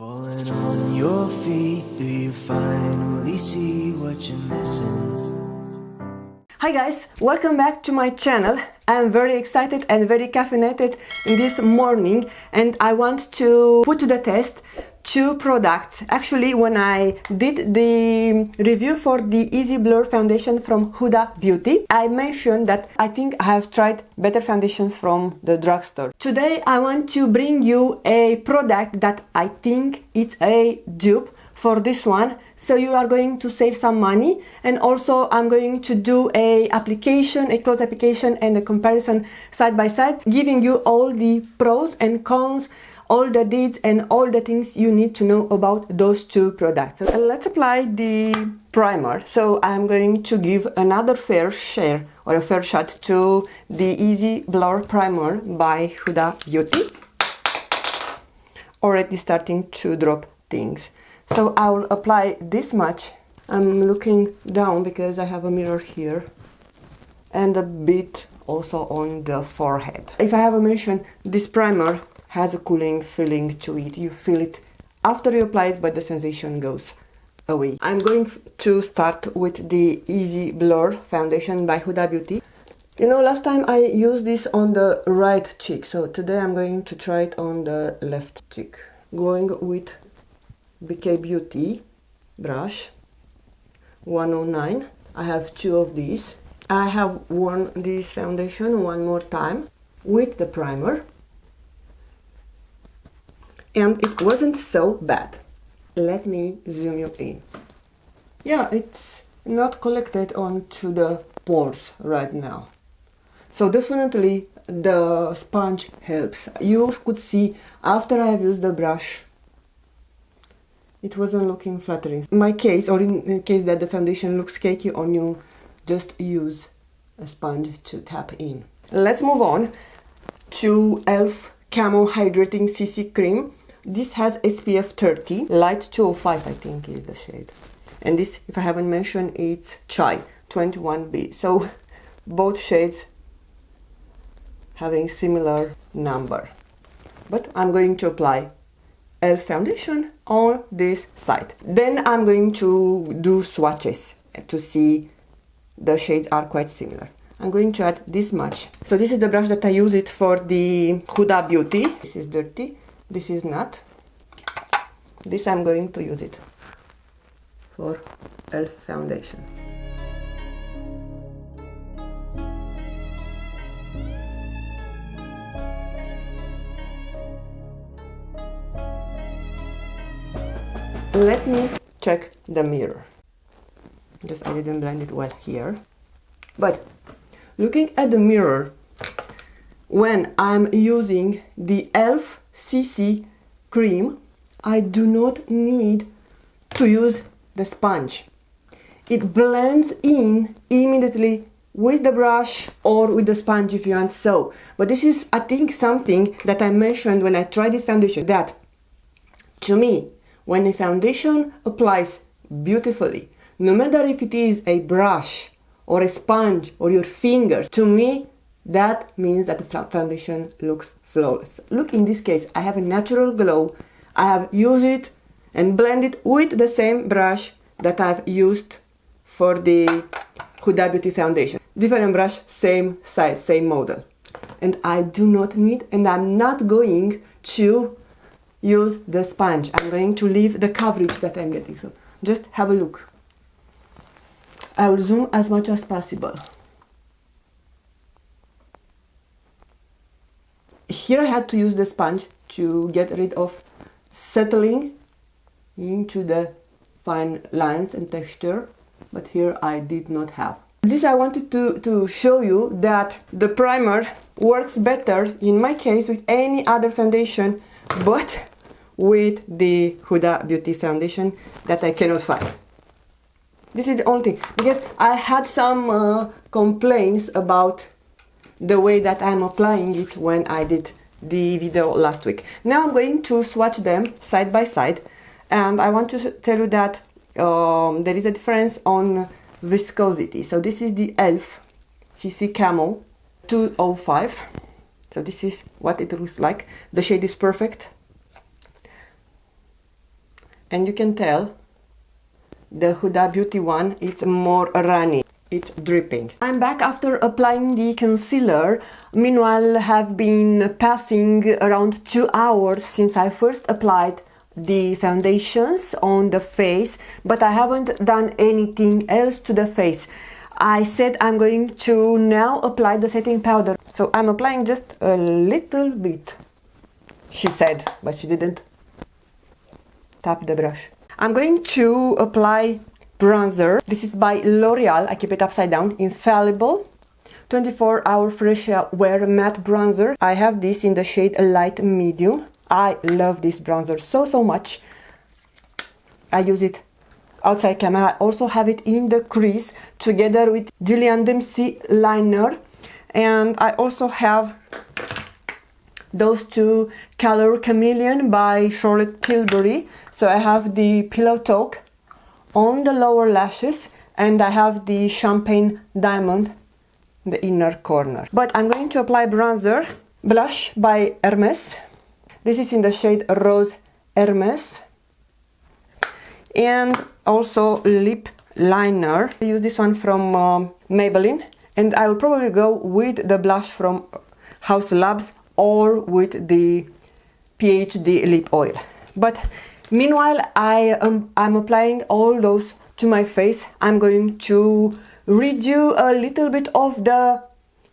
Falling on your feet, do you finally see what you're missing? Hi guys, welcome back to my channel. I'm very excited and very caffeinated this morning, and I want to put to the test two products. Actually, when I did the review for the Easy Blur foundation from Huda Beauty, I mentioned that I think I have tried better foundations from the drugstore. Today I want to bring you a product that I think it's a dupe for this one, so you are going to save some money, and also I'm going to do a close application and a comparison side by side, giving you all the pros and cons, all the deeds and all the things you need to know about those two products. So let's apply the primer. So I'm going to give another fair share or a fair shot to the Easy Blur primer by Huda Beauty. Already starting to drop things. So I will apply this much. I'm looking down because I have a mirror here, and a bit also on the forehead. If I haven't mentioned, this primer has a cooling feeling to it. You feel it after you apply it, but the sensation goes away. I'm going to start with the Easy Blur foundation by Huda Beauty. You know, last time I used this on the right cheek, so today I'm going to try it on the left cheek. Going with BK Beauty brush 109. I have two of these. I have worn this foundation one more time with the primer, and it wasn't so bad. Let me zoom you in. Yeah, it's not collected onto the pores right now, so definitely the sponge helps. You could see after I have used the brush, it wasn't looking flattering. In my case, or in case that the foundation looks cakey on you, just use a sponge to tap in. Let's move on to E.L.F. Camo Hydrating CC Cream. This has SPF 30, light 205 I think is the shade. And this, if I haven't mentioned, it's Chai 21B. So both shades having similar number. But I'm going to apply E.L.F. foundation on this side. Then I'm going to do swatches to see the shades are quite similar. I'm going to add this much. So this is the brush that I use it for the Huda Beauty. This is dirty, this is not. This I'm going to use it for E.L.F. foundation. Let me check the mirror. Just I didn't blend it well here. But looking at the mirror, when I'm using the E.L.F. CC cream, I do not need to use the sponge. It blends in immediately with the brush or with the sponge if you want so. But this is, I think, something that I mentioned when I tried this foundation, that to me, when a foundation applies beautifully, no matter if it is a brush or a sponge or your fingers, to me that means that the foundation looks flawless. Look, in this case I have a natural glow. I have used it and blended with the same brush that I've used for the Huda Beauty foundation. Different brush, same size, same model. And I do not need, and I'm not going to use the sponge. I'm going to leave the coverage that I'm getting. So just have a look. I will zoom as much as possible. Here I had to use the sponge to get rid of settling into the fine lines and texture, but here I did not have. This I wanted to show you that the primer works better in my case with any other foundation, but with the Huda Beauty foundation that I cannot find. This is the only thing, because I had some complaints about the way that I'm applying it when I did the video last week. Now I'm going to swatch them side by side, and I want to tell you that there is a difference on viscosity. So this is the E.L.F. CC Camo 205. So this is what it looks like. The shade is perfect. and you can tell the Huda Beauty one, it's more runny. It's dripping. I'm back after applying the concealer. Meanwhile, have been passing around 2 hours since I first applied the foundations on the face, but I haven't done anything else to the face. I said I'm going to now apply the setting powder, so I'm applying just a little bit, she said, but she didn't tap the brush. I'm going to apply bronzer. This is by L'Oreal. I keep it upside down. Infallible 24-hour fresh wear matte bronzer. I have this in the shade light medium. I love this bronzer so much. I use it outside camera. I also have it in the crease together with Julian Dempsey liner, and I also have those two color Chameleon by Charlotte Tilbury. So I have the Pillow Talk on the lower lashes, and I have the Champagne Diamond in the inner corner. But I'm going to apply bronzer. Blush by Hermes. This is in the shade Rose Hermes. And also lip liner. I use this one from Maybelline, and I will probably go with the blush from HAUS Labs or with the PhD lip oil. But meanwhile, I'm applying all those to my face. I'm going to read you a little bit of the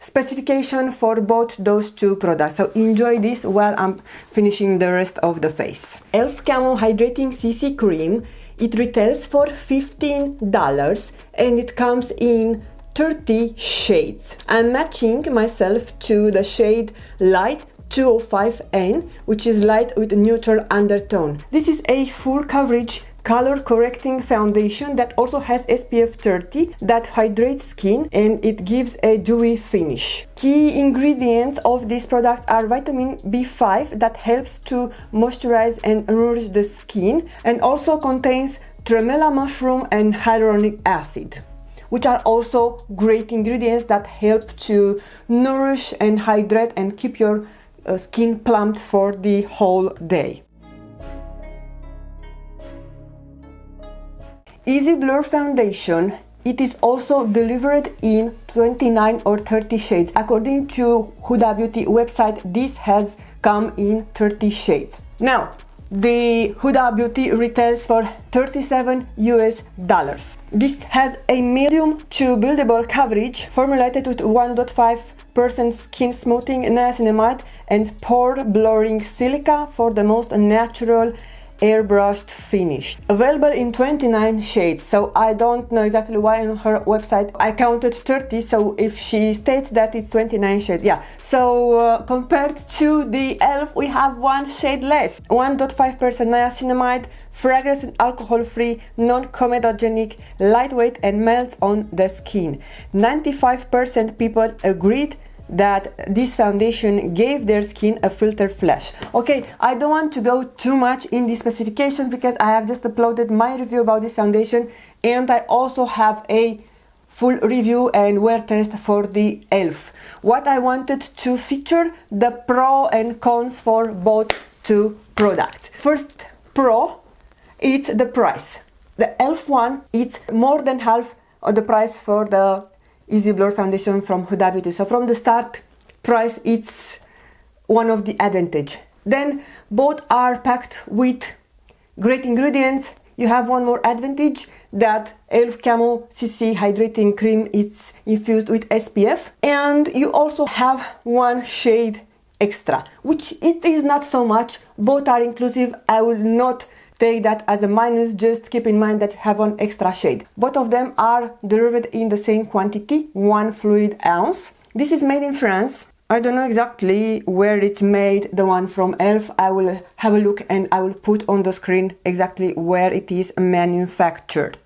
specification for both those two products. So enjoy this while I'm finishing the rest of the face. E.L.F. Camo Hydrating CC Cream. It retails for $15 and it comes in 30 shades. I'm matching myself to the shade Light 205N, which is light with neutral undertone. This is a full coverage color correcting foundation that also has SPF 30 that hydrates skin and it gives a dewy finish. Key ingredients of these products are vitamin B5 that helps to moisturize and nourish the skin, and also contains tremella mushroom and hyaluronic acid, which are also great ingredients that help to nourish and hydrate and keep your skin plumped for the whole day. Easy Blur Foundation. It is also delivered in 29 or 30 shades. According to Huda Beauty website, this has come in 30 shades. Now, the Huda Beauty retails for $37 US. This has a medium to buildable coverage formulated with 1.5% skin smoothing niacinamide and pore blurring silica for the most natural airbrushed finish. Available in 29 shades, so I don't know exactly why on her website I counted 30, so if she states that it's 29 shades, yeah. So compared to the E.L.F, we have one shade less. 1.5% niacinamide, fragrance and alcohol free, non-comedogenic, lightweight and melts on the skin. 95% people agreed that this foundation gave their skin a filter flash. Okay, I don't want to go too much in the specifications because I have just uploaded my review about this foundation, and I also have a full review and wear test for the E.L.F. What I wanted to feature, the pro and cons for both two products. First pro, it's the price. The E.L.F. one, it's more than half of the price for the Easy Blur foundation from Huda Beauty. So from the start price, it's one of the advantage. Then both are packed with great ingredients. You have one more advantage, that E.L.F. Camo CC Hydrating Cream, it's infused with SPF, and you also have one shade extra, which it is not so much. Both are inclusive. I will not take that as a minus, just keep in mind that you have one extra shade. Both of them are delivered in the same quantity, 1 fluid ounce. This is made in France. I don't know exactly where it's made, the one from E.L.F. I will have a look and I will put on the screen exactly where it is manufactured.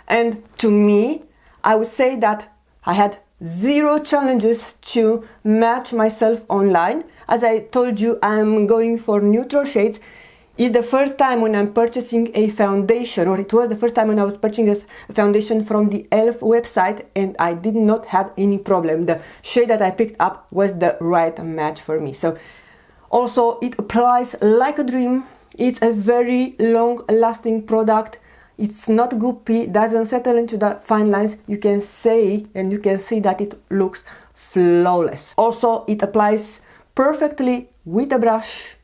And to me, I would say that I had zero challenges to match myself online. As I told you, I'm going for neutral shades. It's the first time when I'm purchasing a foundation, or it was the first time when I was purchasing a foundation from the E.L.F. website, and I did not have any problem. The shade that I picked up was the right match for me. So also it applies like a dream. It's a very long-lasting product. It's not goopy, doesn't settle into the fine lines. You can say and you can see that it looks flawless. Also, it applies perfectly with a brush,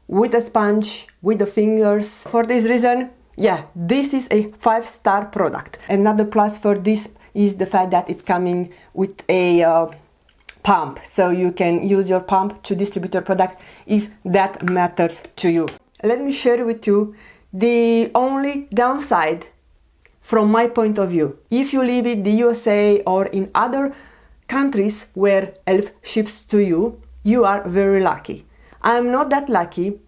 with a sponge, with the fingers. For this reason, yeah, this is a 5-star product. Another plus for this is the fact that it's coming with a pump, so you can use your pump to distribute your product if that matters to you. Let me share with you the only downside from my point of view. If you live in the USA or in other countries where E.L.F. ships to you, you are very lucky. I'm not that lucky.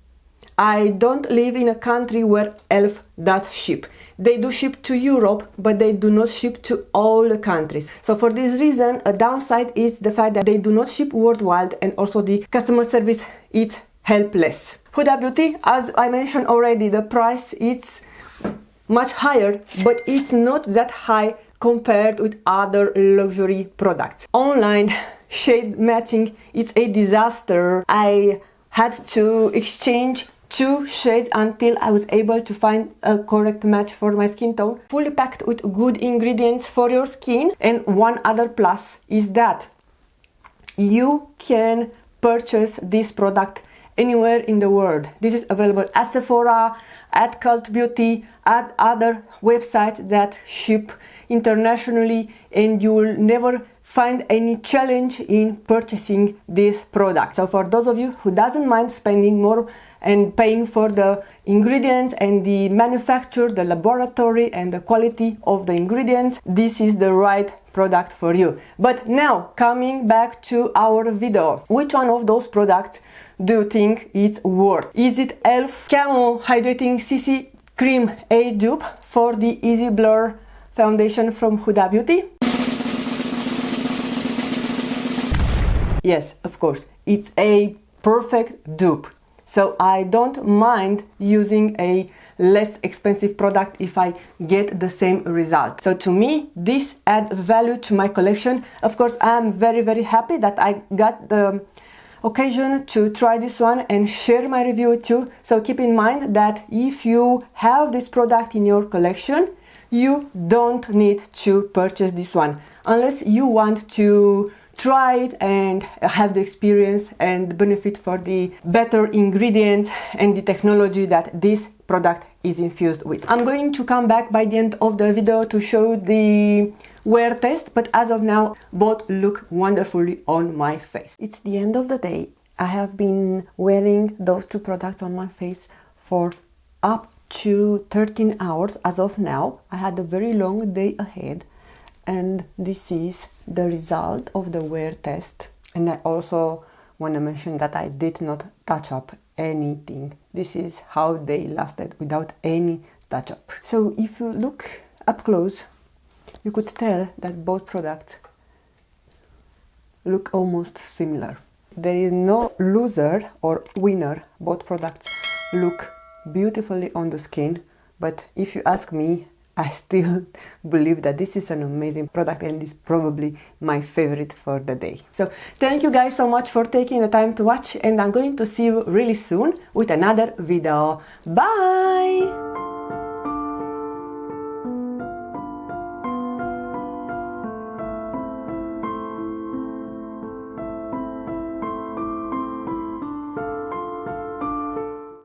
I don't live in a country where E.L.F. does ship. They do ship to Europe, but they do not ship to all the countries. So for this reason, a downside is the fact that they do not ship worldwide, and also the customer service is helpless. Huda Beauty, as I mentioned already, the price is much higher, but it's not that high compared with other luxury products. Online shade matching is a disaster. I had to exchange 2 shades until I was able to find a correct match for my skin tone. Fully packed with good ingredients for your skin. And one other plus is that you can purchase this product anywhere in the world. This is available at Sephora, at Cult Beauty, at other websites that ship internationally, and you will never find any challenge in purchasing this product. So for those of you who doesn't mind spending more and paying for the ingredients and the manufacture, the laboratory and the quality of the ingredients, this is the right product for you. But now, coming back to our video, which one of those products do you think it's worth? Is it E.L.F. Camo Hydrating CC Cream A dupe for the Easy Blur foundation from Huda Beauty? Yes, of course, it's a perfect dupe. So I don't mind using a less expensive product if I get the same result. So to me, this adds value to my collection. Of course, I'm very happy that I got the occasion to try this one and share my review with you. So keep in mind that if you have this product in your collection, you don't need to purchase this one unless you want to try it and have the experience and benefit for the better ingredients and the technology that this product is infused with. I'm going to come back by the end of the video to show the wear test, but as of now, both look wonderfully on my face. It's the end of the day. I have been wearing those 2 products on my face for up to 13 hours as of now. I had a very long day ahead, and this is the result of the wear test. And I also want to mention that I did not touch up anything. This is how they lasted without any touch up. So if you look up close, you could tell that both products look almost similar. There is no loser or winner. Both products look beautifully on the skin, but if you ask me, I still believe that this is an amazing product and is probably my favorite for the day. So thank you guys so much for taking the time to watch, and I'm going to see you really soon with another video. Bye!